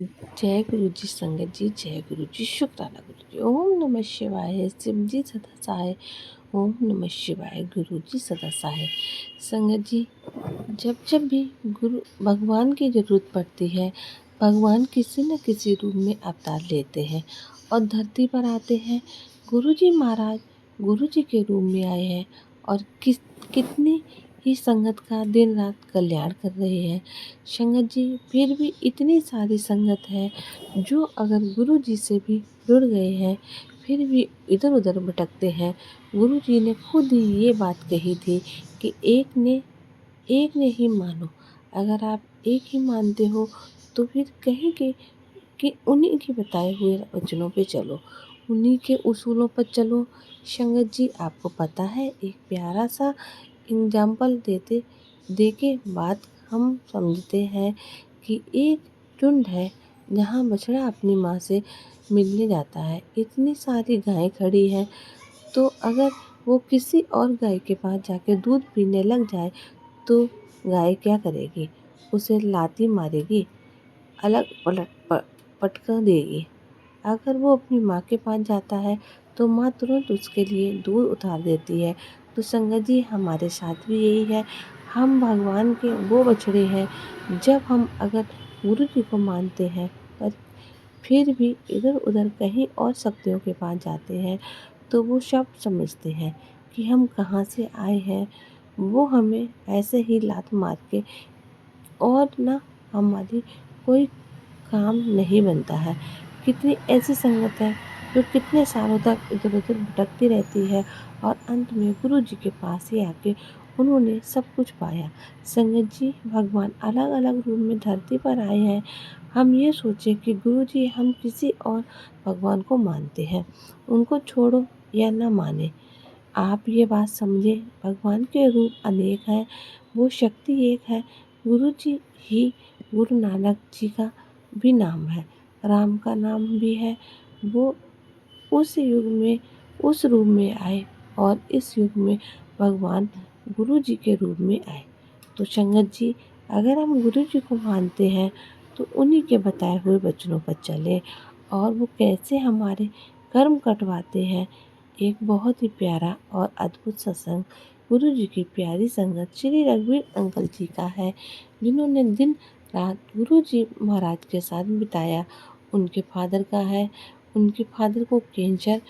जय गुरु जी संगत जी, जय गुरु जी, शुक्राना गुरु जी। ओम नमः शिवाय, शिव जी सदा सहाय। ओम नमः शिवाय, गुरु जी सदा सहाय। संगत जी, जब जब भी गुरु भगवान की जरूरत पड़ती है, भगवान किसी न किसी रूप में अवतार लेते हैं और धरती पर आते हैं। गुरु जी महाराज गुरु जी के रूप में आए हैं और कितनी ही संगत का दिन रात कल्याण कर रहे हैं। संगत जी, फिर भी इतनी सारी संगत है जो अगर गुरु जी से भी जुड़ गए हैं फिर भी इधर उधर भटकते हैं। गुरु जी ने खुद ही ये बात कही थी कि एक ने ही मानो। अगर आप एक ही मानते हो तो फिर कहीं के कि उन्हीं के बताए हुए वचनों पे चलो, उन्हीं के उसूलों पर चलो। संगत जी, आपको पता है, एक प्यारा सा एग्जाम्पल दे के बात हम समझते हैं कि एक झुंड है जहाँ बछड़ा अपनी माँ से मिलने जाता है। इतनी सारी गायें खड़ी हैं, तो अगर वो किसी और गाय के पास जाके दूध पीने लग जाए तो गाय क्या करेगी? उसे लाती मारेगी, अलग पटक देगी। अगर वो अपनी माँ के पास जाता है तो माँ तुरंत उसके लिए दूध उतार देती है। तो संगत जी, हमारे साथ भी यही है। हम भगवान के वो बछड़े हैं। जब हम अगर गुरु जी को मानते हैं पर फिर भी इधर उधर कहीं और शक्तियों के पास जाते हैं तो वो सब समझते हैं कि हम कहाँ से आए हैं। वो हमें ऐसे ही लात मार के और ना हमारी कोई काम नहीं बनता है। कितनी ऐसी संगत है जो कितने सालों तक इधर उधर भटकती रहती है और अंत में गुरु जी के पास ही आके उन्होंने सब कुछ पाया। संगत जी, भगवान अलग अलग रूप में धरती पर आए हैं। हम ये सोचें कि गुरु जी हम किसी और भगवान को मानते हैं, उनको छोड़ो या ना माने, आप ये बात समझें, भगवान के रूप अनेक हैं, वो शक्ति एक है। गुरु जी ही गुरु नानक जी का भी नाम है, राम का नाम भी है। वो उस युग में उस रूप में आए और इस युग में भगवान गुरु जी के रूप में आए। तो संगत जी, अगर हम गुरु जी को मानते हैं तो उन्हीं के बताए हुए वचनों पर चलें और वो कैसे हमारे कर्म कटवाते हैं। एक बहुत ही प्यारा और अद्भुत सत्संग गुरु जी की प्यारी संगत श्री रघुवीर अंकल जी का है, जिन्होंने दिन रात गुरु जी महाराज के साथ बिताया। उनके फादर का है, उनके फादर को कैंसर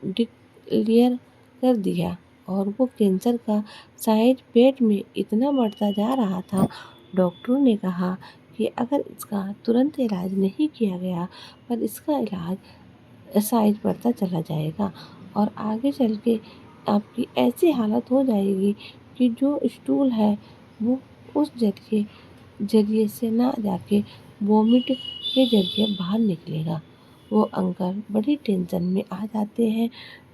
डिक्लेयर कर दिया और वो कैंसर का साइज पेट में इतना बढ़ता जा रहा था। डॉक्टरों ने कहा कि अगर इसका तुरंत इलाज नहीं किया गया पर इसका इलाज साइज बढ़ता चला जाएगा और आगे चल के आपकी ऐसी हालत हो जाएगी कि जो स्टूल है वो उस जरिए से ना जाके वोमिट के जरिए बाहर निकलेगा। वो अंकल बड़ी टेंशन में आ जाते हैं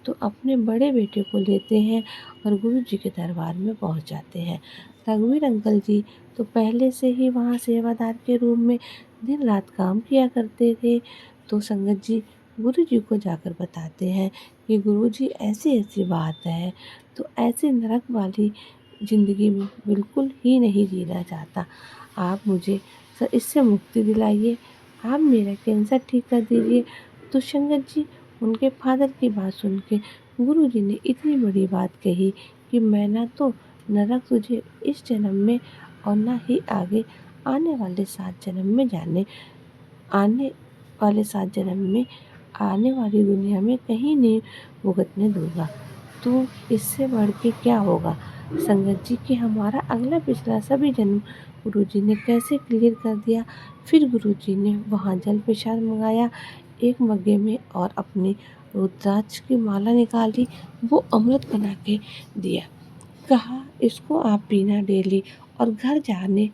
तो अपने बड़े बेटे को लेते हैं और गुरु जी के दरबार में पहुंच जाते हैं। रघुवीर अंकल जी तो पहले से ही वहाँ सेवादार के रूप में दिन रात काम किया करते थे। तो संगत जी गुरु जी को जाकर बताते हैं कि गुरु जी ऐसी ऐसी बात है, तो ऐसे नरक वाली ज़िंदगी में बिल्कुल ही नहीं जीना चाहता। आप मुझे इससे मुक्ति दिलाइए, आप मेरा कैंसर ठीक कर दीजिए। तो संगत जी, उनके फादर की बात सुन के गुरु जी ने इतनी बड़ी बात कही कि मैं ना तो नरक तुझे इस जन्म में और ना ही आगे आने वाले 7 जन्म में आने वाले 7 जन्म में आने वाली दुनिया में कहीं नहीं भुगतने दूंगा। तो इससे बढ़ के क्या होगा संगत जी कि हमारा अगला पिछला सभी जन्म गुरु जी ने कैसे क्लियर कर दिया। फिर गुरु जी ने वहाँ जल प्रसाद मंगाया एक मग्गे में और अपनी रुद्राक्ष की माला निकाली, वो अमृत बना के दिया। कहा इसको आप पीना डेली और घर जाने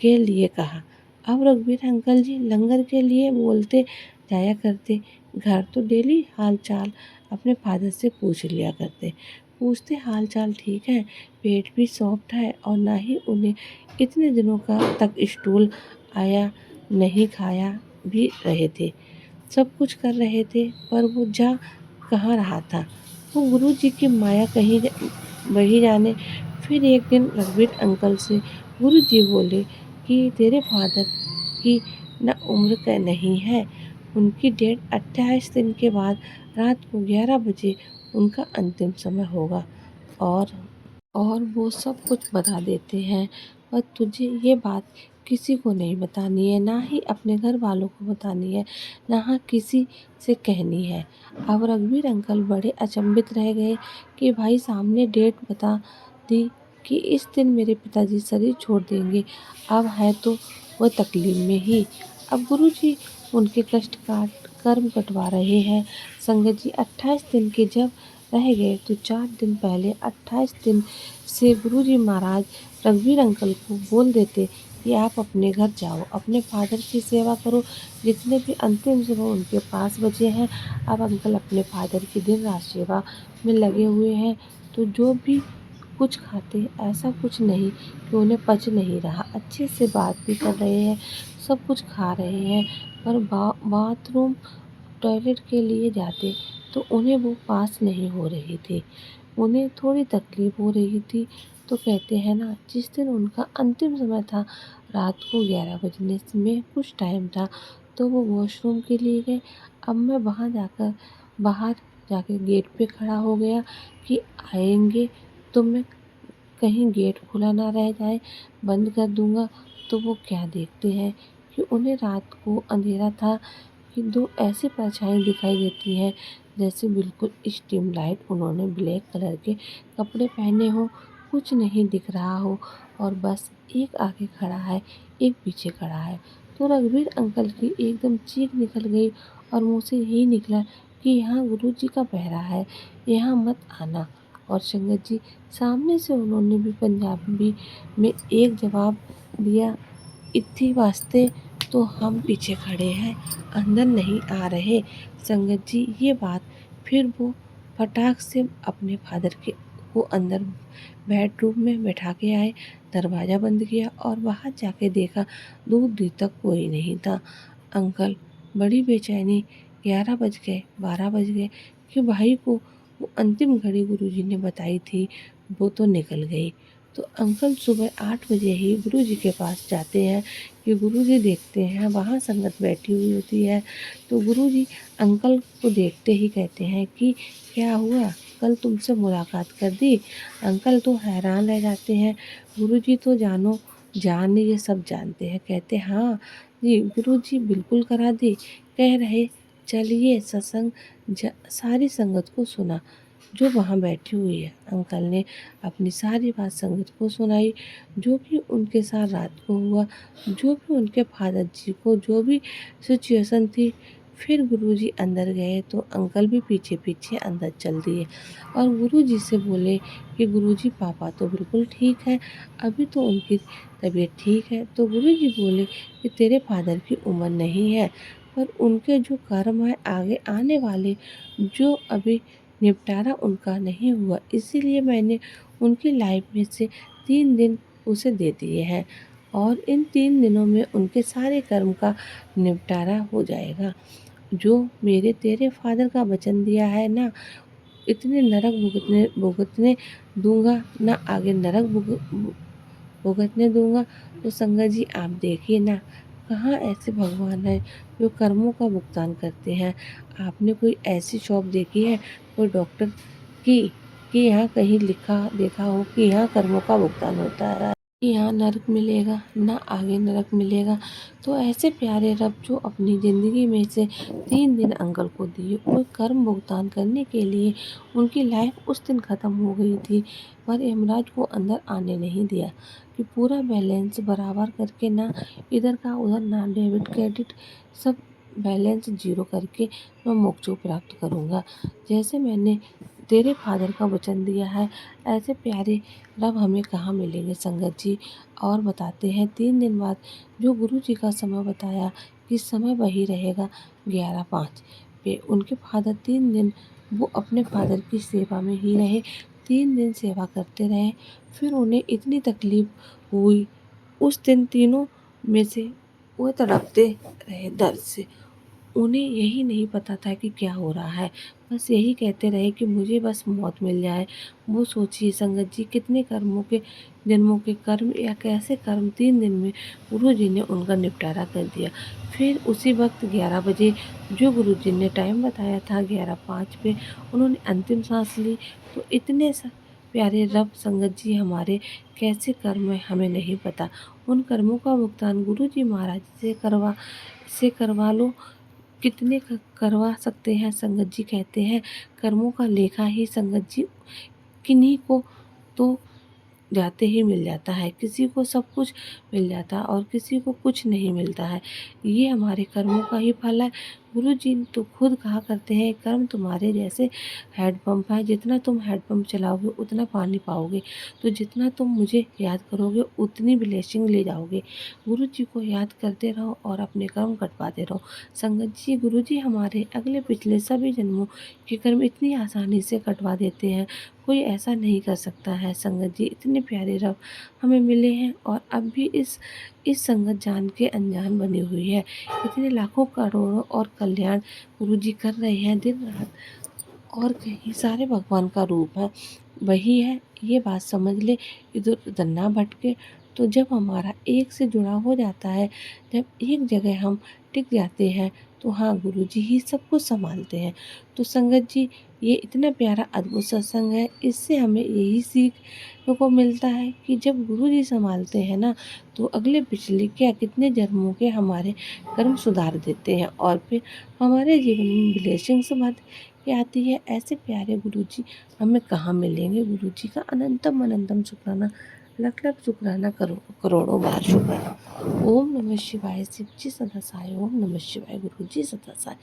के लिए कहा। अब रघुवीर अंकल जी लंगर के लिए बोलते जाया करते, घर तो डेली हाल चाल अपने फादर से पूछ लिया करते। पूछते हाल चाल ठीक है, पेट भी सॉफ्ट है और ना ही उन्हें इतने दिनों का तक स्टूल आया, नहीं खाया भी रहे थे, सब कुछ कर रहे थे पर वो जा कहाँ रहा था। वो गुरु जी की माया वही जाने। फिर एक दिन रघुवीर अंकल से गुरु जी बोले कि तेरे फादर की न उम्र का नहीं है। उनकी डेट 28 दिन के बाद रात को 11 बजे उनका अंतिम समय होगा और और वो सब कुछ बता देते हैं। पर तुझे ये बात किसी को नहीं बतानी है, ना ही अपने घर वालों को बतानी है, ना किसी से कहनी है। अब रघुवीर अंकल बड़े अचंभित रह गए कि भाई सामने डेट बता दी कि इस दिन मेरे पिताजी शरीर छोड़ देंगे। अब है तो वह तकलीफ में ही। अब गुरुजी उनके कष्ट काट कर्म कटवा रहे हैं। संगत जी 28 दिन के जब रह गए तो 4 दिन पहले 28 दिन से गुरुजी महाराज रघुवीर अंकल को बोल देते कि आप अपने घर जाओ, अपने फादर की सेवा करो। जितने भी अंतिम समय उनके पास बचे हैं, अब अंकल अपने फादर की दिन रात सेवा में लगे हुए हैं। तो जो भी कुछ खाते ऐसा कुछ नहीं कि उन्हें पच नहीं रहा, अच्छे से बात भी कर रहे हैं, सब कुछ खा रहे हैं, पर बाथरूम टॉयलेट के लिए जाते तो उन्हें वो पास नहीं हो रही थी। उन्हें थोड़ी तकलीफ हो रही थी। तो कहते हैं ना, जिस दिन उनका अंतिम समय था, रात को 11 बजने में कुछ टाइम था, तो वो वॉशरूम के लिए गए। अब मैं बाहर जाकर गेट पे खड़ा हो गया कि आएंगे तो मैं कहीं गेट खुला ना रह जाए, बंद कर दूंगा। तो वो क्या देखते हैं कि उन्हें रात को अंधेरा था कि दो ऐसी परछाई दिखाई देती हैं जैसे बिल्कुल स्ट्रीम लाइट। उन्होंने ब्लैक कलर के कपड़े पहने हो, कुछ नहीं दिख रहा हो, और बस एक आगे खड़ा है, एक पीछे खड़ा है। तो रघुवीर अंकल की एकदम चीख निकल गई और मुँह से यही निकला कि यहाँ गुरुजी का पहरा है, यहाँ मत आना। और संगत जी सामने से उन्होंने भी पंजाबी में एक जवाब दिया, इत्थी वास्ते तो हम पीछे खड़े हैं, अंदर नहीं आ रहे। संगत जी ये बात फिर वो फटाक से अपने फादर के को अंदर बेडरूम में बैठा के आए, दरवाज़ा बंद किया और बाहर जाके देखा दूर दूर तक कोई नहीं था। अंकल बड़ी बेचैनी, 11 बज गए, 12 बज गए कि भाई को वो अंतिम घड़ी गुरुजी ने बताई थी वो तो निकल गई। तो अंकल सुबह 8 बजे ही गुरुजी के पास जाते हैं कि गुरुजी देखते हैं वहाँ संगत बैठी हुई होती है। तो गुरुजी अंकल को देखते ही कहते हैं कि क्या हुआ, कल तुमसे मुलाकात कर दी। अंकल तो हैरान रह जाते हैं। गुरुजी तो जान ये सब जानते हैं। कहते हाँ जी गुरुजी बिल्कुल करा दी। कह रहे चलिए सत्संग सारी संगत को सुना जो वहाँ बैठी हुई है। अंकल ने अपनी सारी बात संगत को सुनाई, जो भी उनके साथ रात को हुआ, जो भी उनके फादर जी को जो भी सिचुएशन थी। फिर गुरुजी अंदर गए तो अंकल भी पीछे पीछे अंदर चल दिए और गुरुजी से बोले कि गुरुजी पापा तो बिल्कुल ठीक है, अभी तो उनकी तबीयत ठीक है। तो गुरुजी बोले कि तेरे फादर की उम्र नहीं है, पर उनके जो कर्म है आगे आने वाले, जो अभी निपटारा उनका नहीं हुआ, इसीलिए मैंने उनकी लाइफ में से 3 दिन उसे दे दिए हैं और इन 3 दिनों में उनके सारे कर्म का निपटारा हो जाएगा। जो मेरे तेरे फादर का वचन दिया है ना, इतने नरक भुगतने भुगतने दूंगा ना, आगे नरक भुगतने दूंगा। तो संगत जी आप देखिए ना, कहाँ ऐसे भगवान हैं जो कर्मों का भुगतान करते हैं। आपने कोई ऐसी शॉप देखी है कोई डॉक्टर की कि यहाँ कहीं लिखा देखा हो कि यहाँ कर्मों का भुगतान होता है, कि यहाँ नरक मिलेगा ना आगे नरक मिलेगा। तो ऐसे प्यारे रब जो अपनी ज़िंदगी में से 3 दिन अंकल को दिए और कर्म भुगतान करने के लिए उनकी लाइफ उस दिन ख़त्म हो गई थी, पर यमराज को अंदर आने नहीं दिया कि पूरा बैलेंस बराबर करके ना इधर का उधर ना डेबिट क्रेडिट सब बैलेंस जीरो करके मैं मोक्ष प्राप्त करूँगा। जैसे मैंने तेरे फादर का वचन दिया है, ऐसे प्यारे रब हमें कहाँ मिलेंगे संगत जी। और बताते हैं 3 दिन बाद जो गुरु जी का समय बताया कि समय वही रहेगा 11:05 पे। उनके फादर 3 दिन वो अपने फादर की सेवा में ही रहे, 3 दिन सेवा करते रहे। फिर उन्हें इतनी तकलीफ हुई उस दिन, तीनों में से वो तड़पते रहे दर्द से। उन्हें यही नहीं पता था कि क्या हो रहा है, बस यही कहते रहे कि मुझे बस मौत मिल जाए। वो सोचिए संगत जी कितने कर्मों के जन्मों के कर्म या कैसे कर्म 3 दिन में गुरु जी ने उनका निपटारा कर दिया। फिर उसी वक्त 11 बजे जो गुरुजी ने टाइम बताया था 11:05 पे उन्होंने अंतिम सांस ली। तो इतने प्यारे रब संगत जी हमारे कैसे कर्म है हमें नहीं पता। उन कर्मों का भुगतान गुरुजी महाराज से करवा लो। कितने करवा सकते हैं संगत जी कहते हैं कर्मों का लेखा ही संगत जी किन्हीं को तो जाते ही मिल जाता है, किसी को सब कुछ मिल जाता है और किसी को कुछ नहीं मिलता है। ये हमारे कर्मों का ही फल है। गुरुजी तो खुद कहा करते हैं कर्म तुम्हारे जैसे हैंडपंप है, जितना तुम हैंडपंप चलाओगे उतना पानी पाओगे। तो जितना तुम मुझे याद करोगे उतनी ब्लेसिंग ले जाओगे। गुरुजी को याद करते रहो और अपने कर्म कटवाते रहो। संगत जी गुरुजी हमारे अगले पिछले सभी जन्मों के कर्म इतनी आसानी से कटवा देते हैं, कोई ऐसा नहीं कर सकता है। संगत जी इतने प्यारे रब हमें मिले हैं और अब भी इस संगत जान के अनजान बनी हुई है। इतने लाखों करोड़ों और कल्याण गुरुजी कर रहे हैं दिन रात। और कहीं सारे भगवान का रूप है वही है, ये बात समझ ले। इधर उधर ना भटके। तो जब हमारा एक से जुड़ा हो जाता है, जब एक जगह हम टिक जाते हैं तो हाँ गुरुजी ही सब कुछ संभालते हैं। तो संगत जी ये इतना प्यारा अद्भुत सत्संग है, इससे हमें यही सीखने को मिलता है कि जब गुरुजी संभालते हैं ना तो अगले पिछले क्या कितने जन्मों के हमारे कर्म सुधार देते हैं और फिर हमारे जीवन में ब्लेसिंग्स भर के आती है। ऐसे प्यारे गुरुजी हमें कहाँ मिलेंगे। गुरुजी का अनंतम अनंतम शुक्राना, लख लख शुक्राना, करोड़ों बार शुक्राना। ओम नमः शिवाय। शिव जी सदा सहाय। ओम नमः शिवाय। गुरु जी सदा सहाय।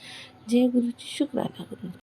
जय गुरु जी। शुक्राना गुरु जी।